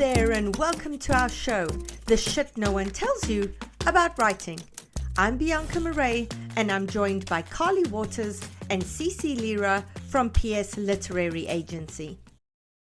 there, and welcome to our show, The Shit No One Tells You About Writing. I'm Bianca Murray, and I'm joined by Carly Waters and Cece Lira from PS Literary Agency.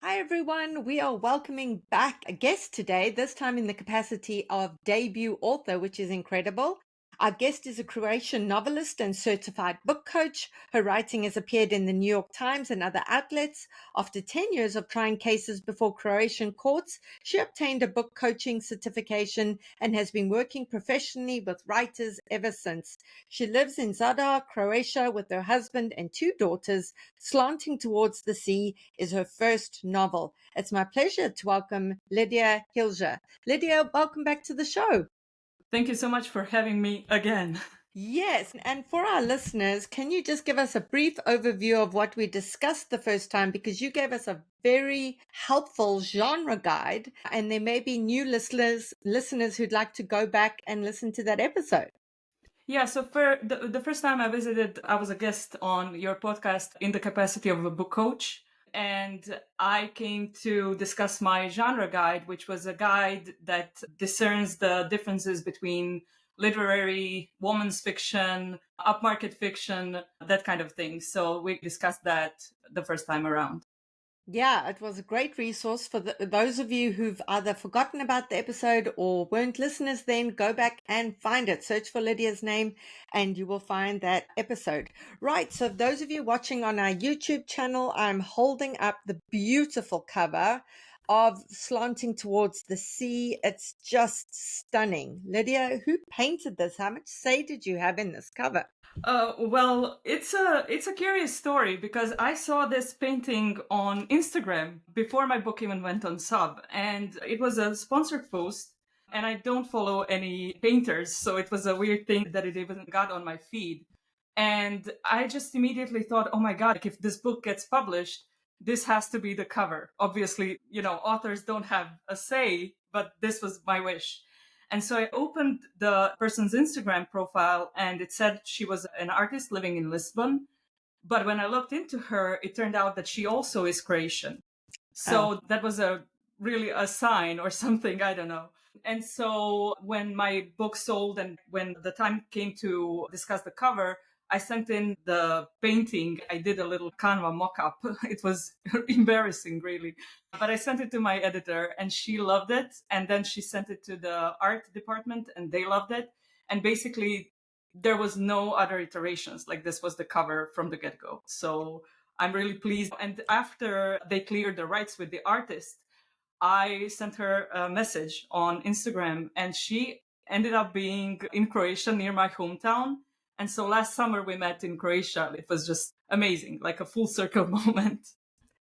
Hi everyone, we are welcoming back a guest today, this time in the capacity of debut author, which is incredible. Our guest is a Croatian novelist and certified book coach. Her writing has appeared in the New York Times and other outlets. After 10 years of trying cases before Croatian courts, she obtained a book coaching certification and has been working professionally with writers ever since. She lives in Zadar, Croatia, with her husband and 2 daughters. Slanting Towards the Sea is her first novel. It's my pleasure to welcome Lydia Hilger. Lydia, welcome back to the show. Thank you so much for having me again. Yes, and for our listeners, can you just give us a brief overview of what we discussed the first time? Because you gave us a very helpful genre guide, and there may be new listeners who'd like to go back and listen to that episode. Yeah, so for the first time I visited, I was a guest on your podcast in the capacity of a book coach. And I came to discuss my genre guide, which was a guide that discerns the differences between literary, women's fiction, upmarket fiction, that kind of thing. So we discussed that the first time around. Yeah, it was a great resource for those of you who've either forgotten about the episode or weren't listeners then. Go back and find it. Search for Lydia's name and you will find that episode. Right, so those of you watching on our YouTube channel, I'm holding up the beautiful cover of Slanting Towards the Sea. It's just stunning. Lydia, who painted this? How much say did you have in this cover? Well, it's a curious story because I saw this painting on Instagram before my book even went on sub, and it was a sponsored post. And I don't follow any painters, so it was a weird thing that it even got on my feed. And I just immediately thought, oh my god, like, if this book gets published, this has to be the cover. Obviously, authors don't have a say, but this was my wish. And so I opened the person's Instagram profile and it said she was an artist living in Lisbon. But when I looked into her, it turned out that she also is Croatian. So that was really a sign or something, I don't know. And so when my book sold and when the time came to discuss the cover, I sent in the painting. I did a little Canva mock-up. It was embarrassing, really. But I sent it to my editor and she loved it. And then she sent it to the art department and they loved it. And basically, there was no other iterations. Like, this was the cover from the get-go. So I'm really pleased. And after they cleared the rights with the artist, I sent her a message on Instagram and she ended up being in Croatia near my hometown. And so last summer we met in Croatia. It was just amazing, like a full circle moment.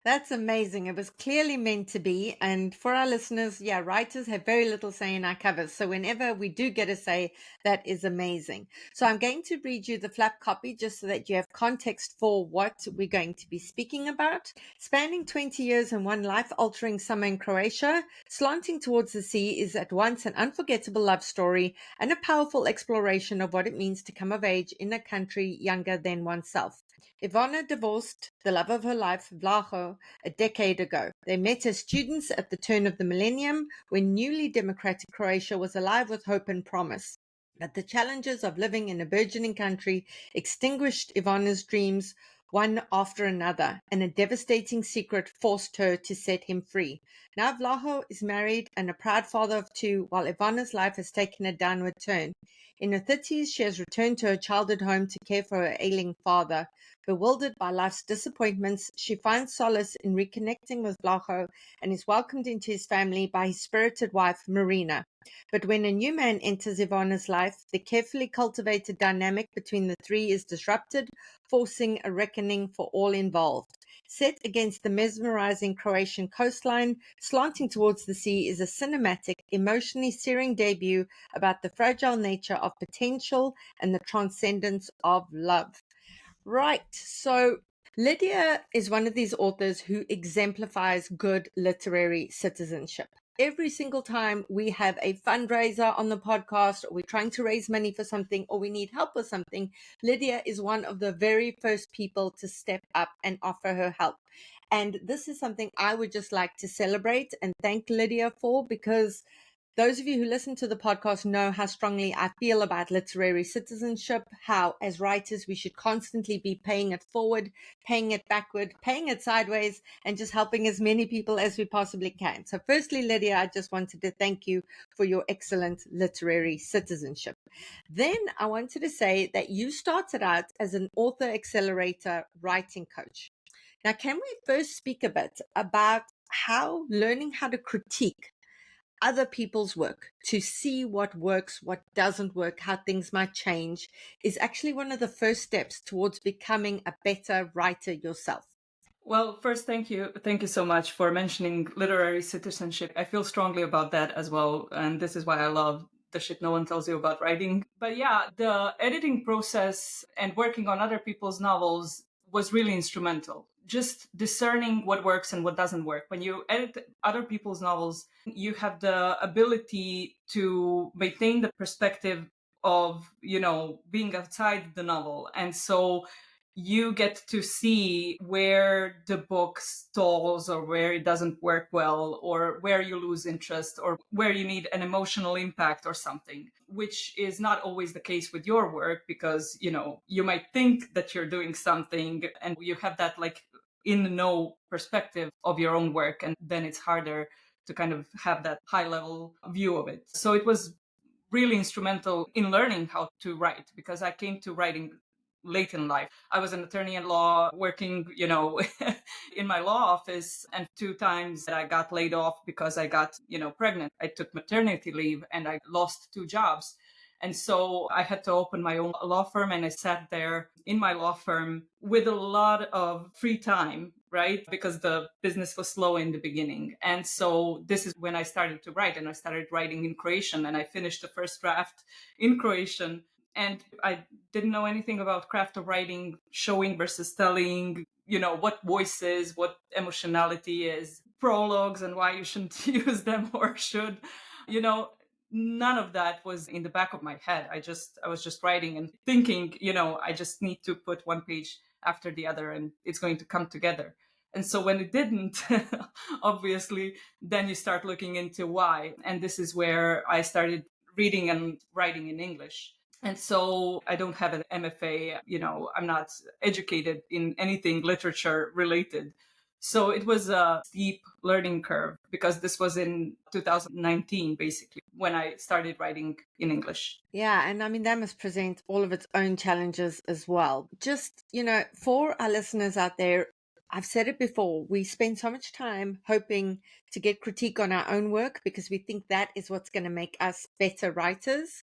That's amazing. It was clearly meant to be. And for our listeners, yeah, writers have very little say in our covers. So whenever we do get a say, that is amazing. So I'm going to read you the flap copy just so that you have context for what we're going to be speaking about. Spanning 20 years and one life-altering summer in Croatia, Slanting Towards the Sea is at once an unforgettable love story and a powerful exploration of what it means to come of age in a country younger than oneself. Ivana divorced the love of her life, Vlaho, a decade ago. They met as students at the turn of the millennium when newly democratic Croatia was alive with hope and promise. But the challenges of living in a burgeoning country extinguished Ivana's dreams one after another, and a devastating secret forced her to set him free. Now Vlaho is married and a proud father of 2, while Ivana's life has taken a downward turn. In her 30s, she has returned to her childhood home to care for her ailing father. Bewildered by life's disappointments, she finds solace in reconnecting with Vlaho and is welcomed into his family by his spirited wife, Marina. But when a new man enters Ivana's life, the carefully cultivated dynamic between the 3 is disrupted, forcing a reckoning for all involved. Set against the mesmerizing Croatian coastline, Slanting Towards the Sea is a cinematic, emotionally searing debut about the fragile nature of potential and the transcendence of love. Right. So Lydia is one of these authors who exemplifies good literary citizenship. Every single time we have a fundraiser on the podcast, or we're trying to raise money for something, or we need help with something, Lydia is one of the very first people to step up and offer her help. And this is something I would just like to celebrate and thank Lydia for, because those of you who listen to the podcast know how strongly I feel about literary citizenship, how as writers we should constantly be paying it forward, paying it backward, paying it sideways, and just helping as many people as we possibly can. So firstly, Lydia, I just wanted to thank you for your excellent literary citizenship. Then I wanted to say that you started out as an author accelerator writing coach. Now, can we first speak a bit about how learning how to critique other people's work, to see what works, what doesn't work, how things might change, is actually one of the first steps towards becoming a better writer yourself? Well, first, thank you. Thank you so much for mentioning literary citizenship. I feel strongly about that as well. And this is why I love the shit no one tells you about writing. But yeah, the editing process and working on other people's novels was really instrumental. Just discerning what works and what doesn't work. When you edit other people's novels, you have the ability to maintain the perspective of, being outside the novel. And so you get to see where the book stalls or where it doesn't work well or where you lose interest or where you need an emotional impact or something, which is not always the case with your work because, you might think that you're doing something and you have that like in the know perspective of your own work. And then it's harder to kind of have that high level view of it. So it was really instrumental in learning how to write because I came to writing late in life. I was an attorney at law working, in my law office. And 2 times I got laid off because I got, pregnant. I took maternity leave and I lost 2 jobs. And so I had to open my own law firm and I sat there in my law firm with a lot of free time, right? Because the business was slow in the beginning. And so this is when I started to write and I started writing in Croatian and I finished the first draft in Croatian. And I didn't know anything about craft of writing, showing versus telling, what voices, what emotionality is, prologues and why you shouldn't use them or should, you know, none of that was in the back of my head. I was just writing and thinking, I just need to put one page after the other and it's going to come together. And so when it didn't, obviously, then you start looking into why. And this is where I started reading and writing in English. And so I don't have an MFA, I'm not educated in anything literature related. So it was a steep learning curve because this was in 2019, basically, when I started writing in English. Yeah, and I mean, that must present all of its own challenges as well. Just, for our listeners out there, I've said it before, we spend so much time hoping to get critique on our own work because we think that is what's going to make us better writers.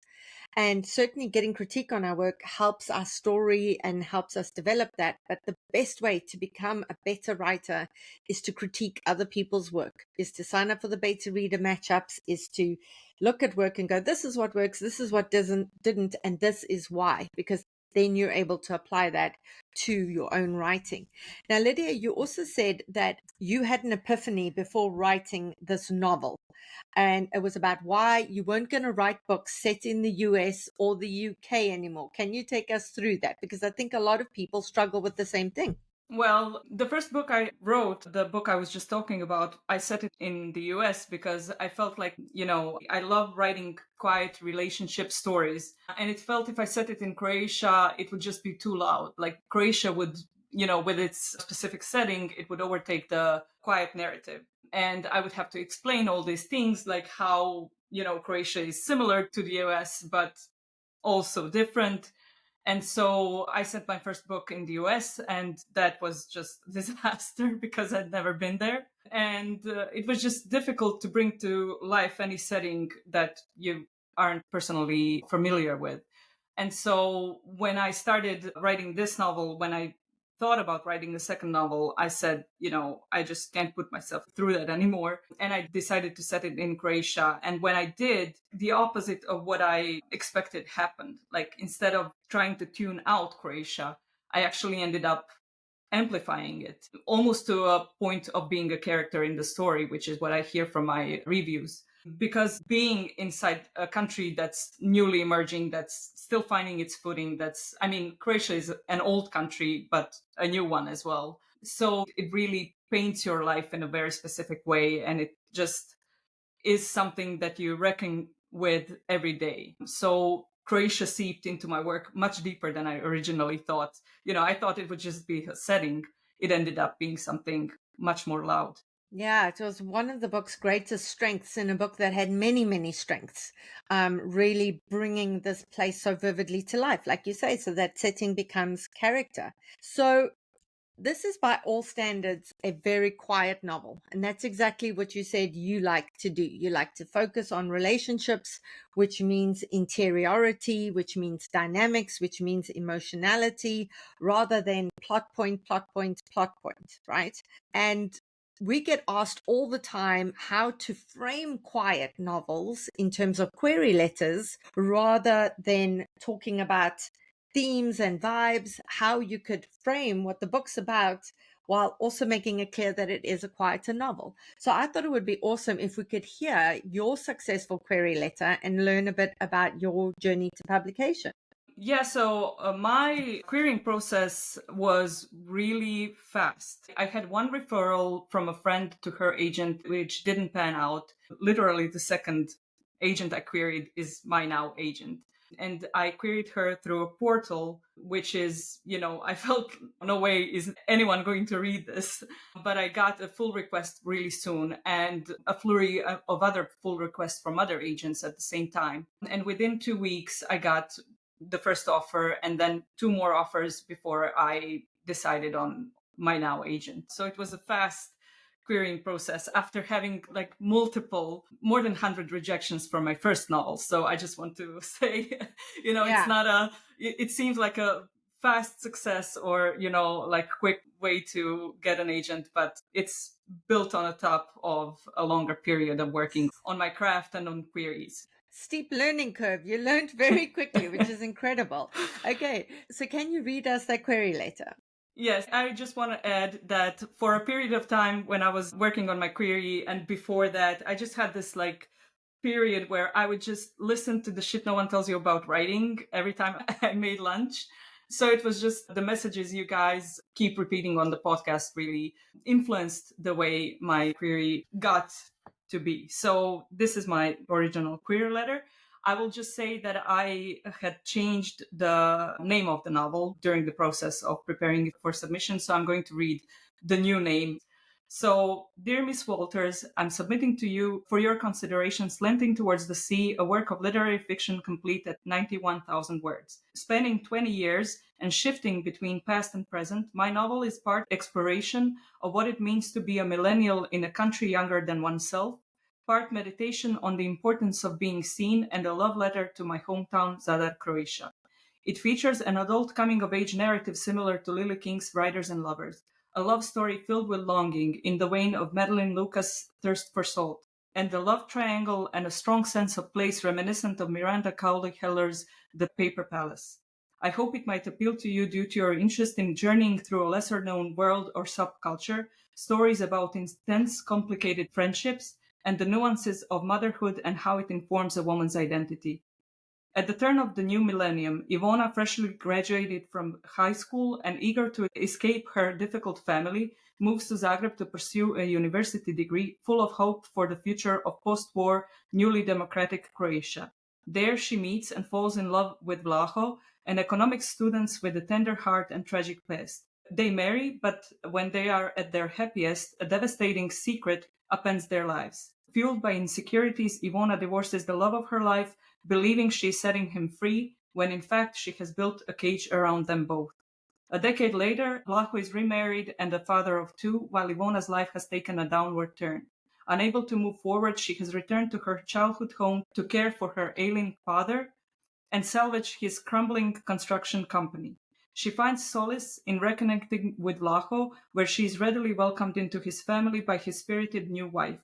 And certainly getting critique on our work helps our story and helps us develop that. But the best way to become a better writer is to critique other people's work, is to sign up for the beta reader matchups, is to look at work and go, this is what works, this is what didn't, and this is why, because then you're able to apply that to your own writing. Now, Lydia, you also said that you had an epiphany before writing this novel, and it was about why you weren't going to write books set in the US or the UK anymore. Can you take us through that? Because I think a lot of people struggle with the same thing. Well, the first book I wrote, the book I was just talking about, I set it in the US because I felt like, I love writing quiet relationship stories. And it felt if I set it in Croatia, it would just be too loud. Like Croatia would, with its specific setting, it would overtake the quiet narrative. And I would have to explain all these things like how, Croatia is similar to the US, but also different. And so I sent my first book in the US, and that was just disaster because I'd never been there. And it was just difficult to bring to life any setting that you aren't personally familiar with. And so when I started writing this novel, when I thought about writing a second novel, I said, I just can't put myself through that anymore. And I decided to set it in Croatia. And when I did, the opposite of what I expected happened. Like instead of trying to tune out Croatia, I actually ended up amplifying it almost to a point of being a character in the story, which is what I hear from my reviews. because being inside a country that's newly emerging, that's still finding its footing, I mean, Croatia is an old country, but a new one as well. So it really paints your life in a very specific way. And it just is something that you reckon with every day. So Croatia seeped into my work much deeper than I originally thought. I thought it would just be a setting. It ended up being something much more loud. Yeah, it was one of the book's greatest strengths in a book that had many, many strengths, really bringing this place so vividly to life, like you say, so that setting becomes character. So this is by all standards a very quiet novel. And that's exactly what you said you like to do. You like to focus on relationships, which means interiority, which means dynamics, which means emotionality, rather than plot point, plot point, plot point, right? And we get asked all the time how to frame quiet novels in terms of query letters rather than talking about themes and vibes, how you could frame what the book's about while also making it clear that it is a quieter novel. So I thought it would be awesome if we could hear your successful query letter and learn a bit about your journey to publication. Yeah, so my querying process was really fast. I had one referral from a friend to her agent, which didn't pan out. Literally, the second agent I queried is my now agent. And I queried her through a portal, which is, I felt no way is anyone going to read this. But I got a full request really soon and a flurry of other full requests from other agents at the same time. And within 2 weeks, I got the first offer and then two more offers before I decided on my now agent. So it was a fast querying process after having like more than 100 rejections from my first novel. So I just want to say, it's Yeah. not it seems like a fast success or, like quick way to get an agent, but it's built on a top of a longer period of working on my craft and on queries. Steep learning curve. You learned very quickly, which is incredible. Okay, so can you read us that query letter? Yes, I just want to add that for a period of time when I was working on my query and before that, I just had this like period where I would just listen to the shit no one tells you about writing every time I made lunch. So it was just the messages you guys keep repeating on the podcast really influenced the way my query got to be. So this is my original query letter. I will just say that I had changed the name of the novel during the process of preparing it for submission. So I'm going to read the new name. So, dear Miss Walters, I'm submitting to you for your consideration Slanting Towards the Sea, a work of literary fiction complete at 91,000 words. Spanning 20 years and shifting between past and present, my novel is part exploration of what it means to be a millennial in a country younger than oneself, part meditation on the importance of being seen, and a love letter to my hometown, Zadar, Croatia. It features an adult coming-of-age narrative similar to Lily King's Riders and Lovers, a love story filled with longing in the vein of Madeline Lucas' Thirst for Salt, and the love triangle and a strong sense of place reminiscent of Miranda Cowley Heller's The Paper Palace. I hope it might appeal to you due to your interest in journeying through a lesser-known world or subculture, stories about intense, complicated friendships, and the nuances of motherhood and how it informs a woman's identity. At the turn of the new millennium, Ivona, freshly graduated from high school and eager to escape her difficult family, moves to Zagreb to pursue a university degree full of hope for the future of post-war, newly democratic Croatia. There she meets and falls in love with Vlaho, an economics student with a tender heart and tragic past. They marry, but when they are at their happiest, a devastating secret upends their lives. Fueled by insecurities, Ivona divorces the love of her life, believing she is setting him free, when in fact she has built a cage around them both. A decade later, Vlaho is remarried and a father of two, while Ivona's life has taken a downward turn. Unable to move forward, she has returned to her childhood home to care for her ailing father and salvage his crumbling construction company. She finds solace in reconnecting with Vlaho, where she is readily welcomed into his family by his spirited new wife.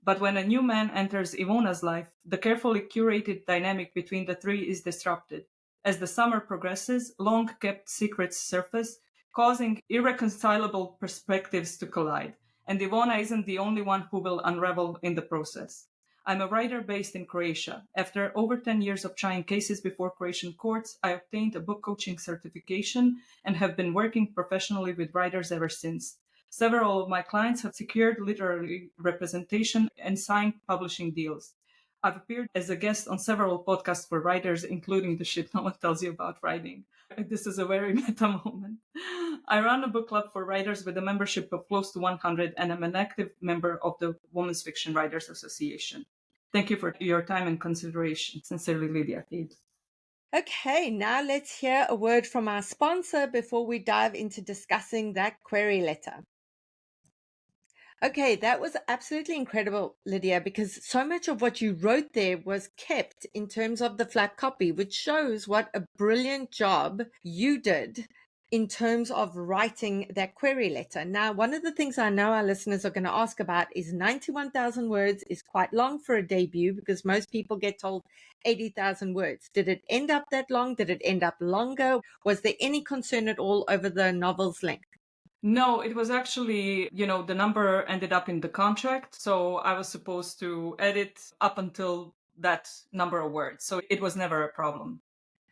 But when a new man enters Ivona's life, the carefully curated dynamic between the three is disrupted. As the summer progresses, long-kept secrets surface, causing irreconcilable perspectives to collide. And Ivona isn't the only one who will unravel in the process. I'm a writer based in Croatia. After over 10 years of trying cases before Croatian courts, I obtained a book coaching certification and have been working professionally with writers ever since. Several of my clients have secured literary representation and signed publishing deals. I've appeared as a guest on several podcasts for writers, including The Shit No One Tells You About Writing. This is a very meta moment. I run a book club for writers with a membership of close to 100, and I'm an active member of the Women's Fiction Writers Association. Thank you for your time and consideration. Sincerely, Lydia. Okay, now let's hear a word from our sponsor before we dive into discussing that query letter. Okay, that was absolutely incredible, Lydia, because so much of what you wrote there was kept in terms of the flat copy, which shows what a brilliant job you did in terms of writing that query letter. Now, one of the things I know our listeners are going to ask about is 91,000 words is quite long for a debut because most people get told 80,000 words. Did it end up that long? Did it end up longer? Was there any concern at all over the novel's length? No, it was actually, the number ended up in the contract. So I was supposed to edit up until that number of words. So it was never a problem.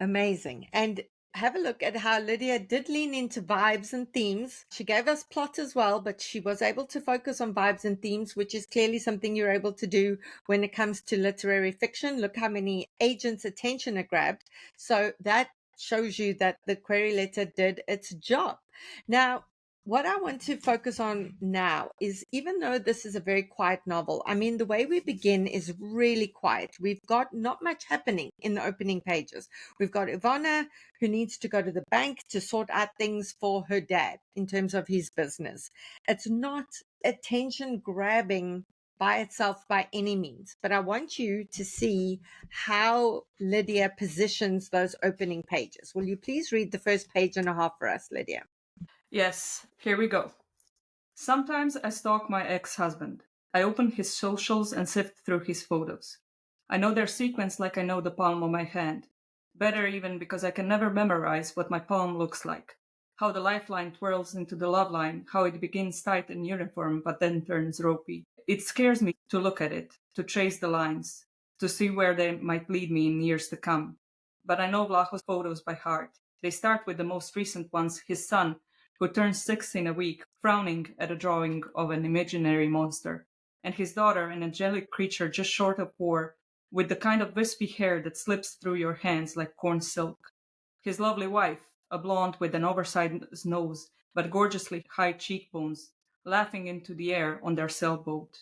Amazing. And have a look at how Lydia did lean into vibes and themes. She gave us plot as well, but she was able to focus on vibes and themes, which is clearly something you're able to do when it comes to literary fiction. Look how many agents' attention it grabbed. So that shows you that the query letter did its job. Now, what I want to focus on now is, even though this is a very quiet novel, I mean, the way we begin is really quiet. We've got not much happening in the opening pages. We've got Ivana, who needs to go to the bank to sort out things for her dad in terms of his business. It's not attention grabbing by itself by any means, but I want you to see how Lydia positions those opening pages. Will you please read the first page and a half for us, Lydia? Yes, here we go. Sometimes I stalk my ex-husband. I open his socials and sift through his photos. I know their sequence like I know the palm of my hand. Better even because I can never memorize what my palm looks like. How the lifeline twirls into the love line, how it begins tight and uniform but then turns ropey. It scares me to look at it, to trace the lines, to see where they might lead me in years to come. But I know Vlaho's photos by heart. They start with the most recent ones, his son, who turns 6 in a week, frowning at a drawing of an imaginary monster, and his daughter, an angelic creature just short of 4, with the kind of wispy hair that slips through your hands like corn silk. His lovely wife, a blonde with an oversized nose, but gorgeously high cheekbones, laughing into the air on their sailboat.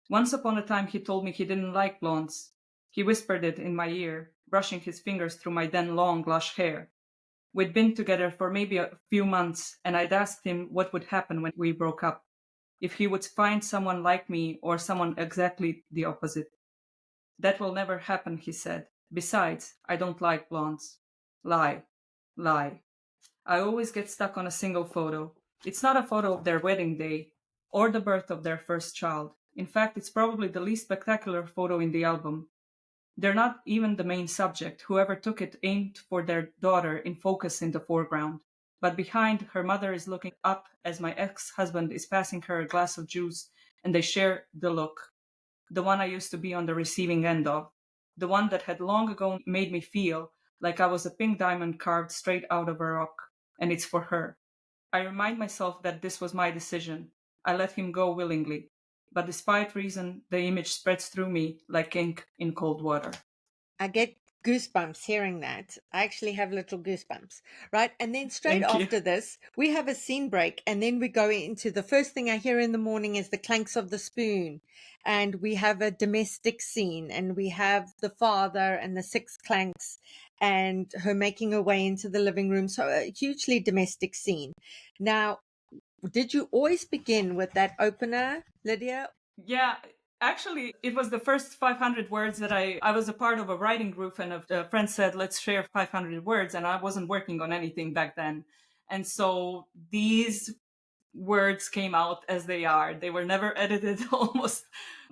Once upon a time he told me he didn't like blondes. He whispered it in my ear, brushing his fingers through my then long, lush hair. We'd been together for maybe a few months, and I'd asked him what would happen when we broke up. If he would find someone like me or someone exactly the opposite. That will never happen, he said. Besides, I don't like blondes. Lie. Lie. I always get stuck on a single photo. It's not a photo of their wedding day or the birth of their first child. In fact, it's probably the least spectacular photo in the album. They're not even the main subject. Whoever took it aimed for their daughter in focus in the foreground. But behind, her mother is looking up as my ex-husband is passing her a glass of juice, and they share the look. The one I used to be on the receiving end of. The one that had long ago made me feel like I was a pink diamond carved straight out of a rock. And it's for her. I remind myself that this was my decision. I let him go willingly. But despite reason, the image spreads through me like ink in cold water. I get goosebumps hearing that. I actually have little goosebumps, right? And then straight Thank you. after this, we have a scene break, and then we go into the first thing I hear in the morning is the clanks of the spoon, and we have a domestic scene, and we have the father and the 6 clanks, and her making her way into the living room. So a hugely domestic scene. Now, did you always begin with that opener, Lydia? Yeah, actually, it was the first 500 words that I was a part of a writing group, and a friend said, let's share 500 words. And I wasn't working on anything back then. And so these words came out as they are. They were never edited. Almost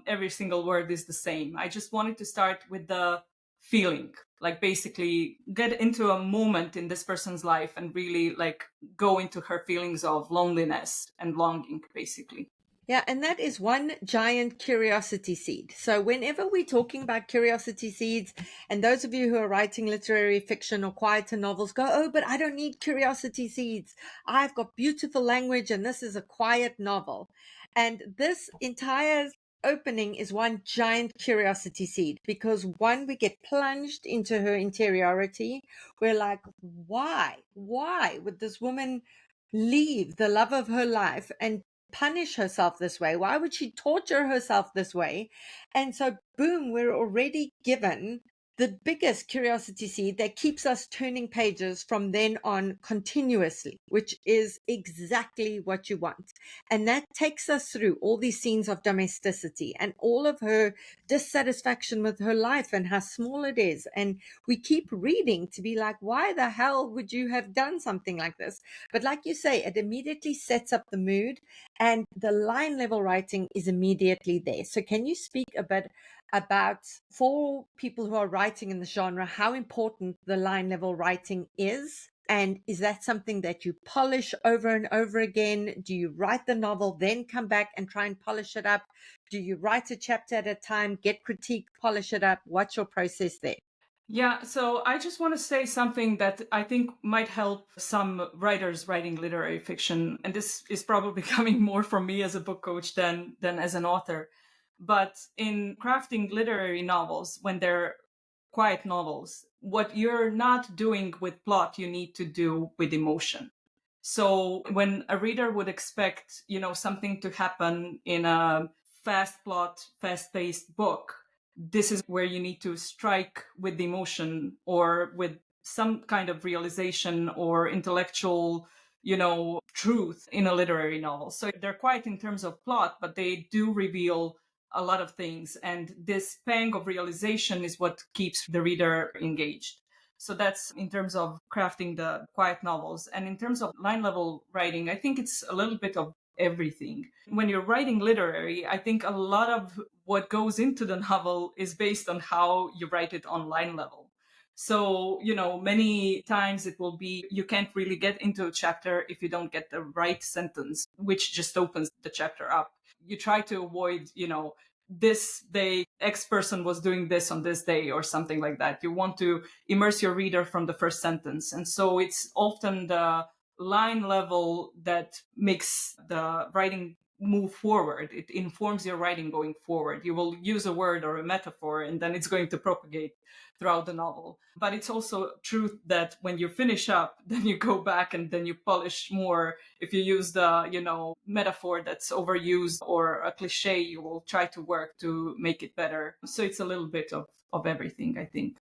every single word is the same. I just wanted to start with the feeling, like basically get into a moment in this person's life and really like go into her feelings of loneliness and longing, basically. Yeah, and that is one giant curiosity seed. So, whenever we're talking about curiosity seeds, and those of you who are writing literary fiction or quieter novels go, oh, but I don't need curiosity seeds. I've got beautiful language, and this is a quiet novel. And this entire opening is one giant curiosity seed because one, we get plunged into her interiority. We're like, why? Why would this woman leave the love of her life and punish herself this way? Why would she torture herself this way? And so, boom, we're already given the biggest curiosity seed that keeps us turning pages from then on continuously, which is exactly what you want. And that takes us through all these scenes of domesticity and all of her dissatisfaction with her life and how small it is. And we keep reading to be like, why the hell would you have done something like this? But like you say, it immediately sets up the mood and the line level writing is immediately there. So can you speak a bit about, for people who are writing in the genre, how important the line level writing is? And is that something that you polish over and over again? Do you write the novel, then come back and try and polish it up? Do you write a chapter at a time, get critique, polish it up? What's your process there? Yeah, so I just want to say something that I think might help some writers writing literary fiction, and this is probably coming more from me as a book coach than as an author. But in crafting literary novels, when they're quiet novels, what you're not doing with plot, you need to do with emotion. So when a reader would expect, something to happen in a fast plot, fast paced book, this is where you need to strike with the emotion or with some kind of realization or intellectual, truth in a literary novel. So they're quiet in terms of plot, but they do reveal a lot of things. And this pang of realization is what keeps the reader engaged. So that's in terms of crafting the quiet novels. And in terms of line level writing, I think it's a little bit of everything. When you're writing literary, I think a lot of what goes into the novel is based on how you write it on line level. So, many times it will be you can't really get into a chapter if you don't get the right sentence, which just opens the chapter up. You try to avoid, this day X person was doing this on this day or something like that. You want to immerse your reader from the first sentence. And so it's often the line level that makes the writing move forward. It informs your writing going forward. You will use a word or a metaphor, and then it's going to propagate throughout the novel. But it's also true that when you finish up, then you go back and then you polish more. If you use the, metaphor that's overused or a cliche, you will try to work to make it better. So it's a little bit of everything, I think.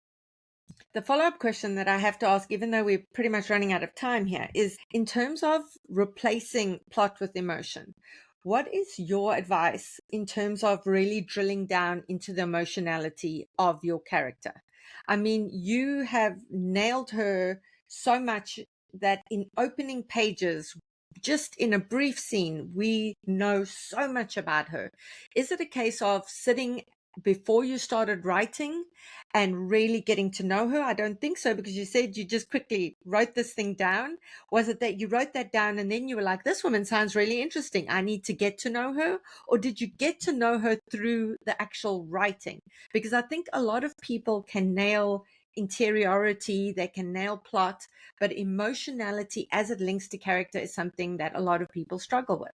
The follow up question that I have to ask, even though we're pretty much running out of time here, is in terms of replacing plot with emotion, what is your advice in terms of really drilling down into the emotionality of your character? I mean, you have nailed her so much that in opening pages, just in a brief scene, we know so much about her. Is it a case of sitting before you started writing and really getting to know her? I don't think so, because you said you just quickly wrote this thing down. Was it that you wrote that down and then you were like, this woman sounds really interesting, I need to get to know her? Or did you get to know her through the actual writing? Because I think a lot of people can nail interiority, they can nail plot, but emotionality as it links to character is something that a lot of people struggle with.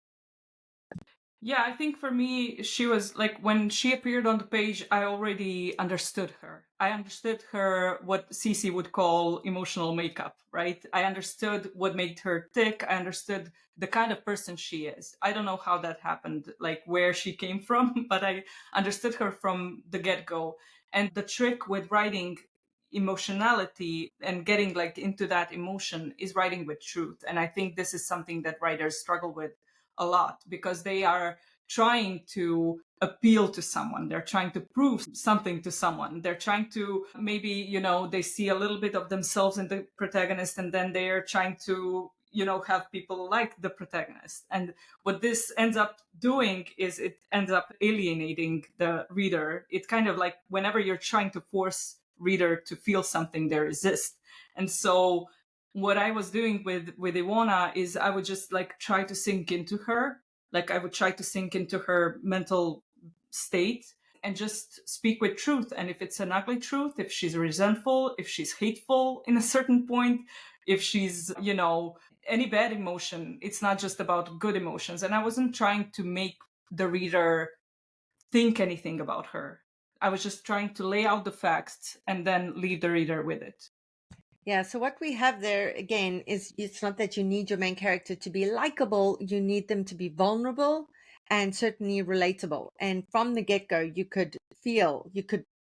Yeah, I think for me, she was like when she appeared on the page, I already understood her. I understood her, what Cece would call emotional makeup, right? I understood what made her tick. I understood the kind of person she is. I don't know how that happened, like where she came from, but I understood her from the get go. And the trick with writing emotionality and getting like into that emotion is writing with truth. And I think this is something that writers struggle with a lot because they are trying to appeal to someone. They're trying to prove something to someone. They're trying to maybe, they see a little bit of themselves in the protagonist and then they're trying to, have people like the protagonist. And what this ends up doing is it ends up alienating the reader. It's kind of like whenever you're trying to force reader to feel something, they resist. And so what I was doing with Iwona is I would just like try to sink into her Like I would try to sink into her mental state and just speak with truth. And if it's an ugly truth, if she's resentful, if she's hateful in a certain point, if she's, any bad emotion, it's not just about good emotions. And I wasn't trying to make the reader think anything about her. I was just trying to lay out the facts and then leave the reader with it. Yeah, so what we have there again is it's not that you need your main character to be likable, you need them to be vulnerable and certainly relatable. And from the get-go, you could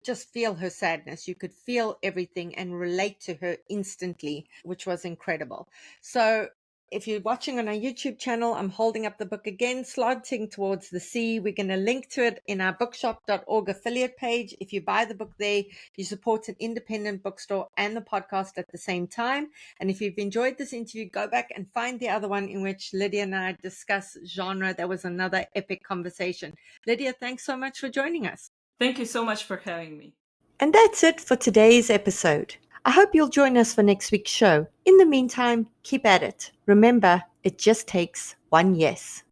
just feel her sadness, you could feel everything and relate to her instantly, which was incredible. So if you're watching on our YouTube channel, I'm holding up the book again, Slanting Towards the Sea. We're going to link to it in our bookshop.org affiliate page. If you buy the book there, you support an independent bookstore and the podcast at the same time. And if you've enjoyed this interview, go back and find the other one in which Lydia and I discuss genre. That was another epic conversation. Lydia, thanks so much for joining us. Thank you so much for having me. And that's it for today's episode. I hope you'll join us for next week's show. In the meantime, keep at it. Remember, it just takes one yes.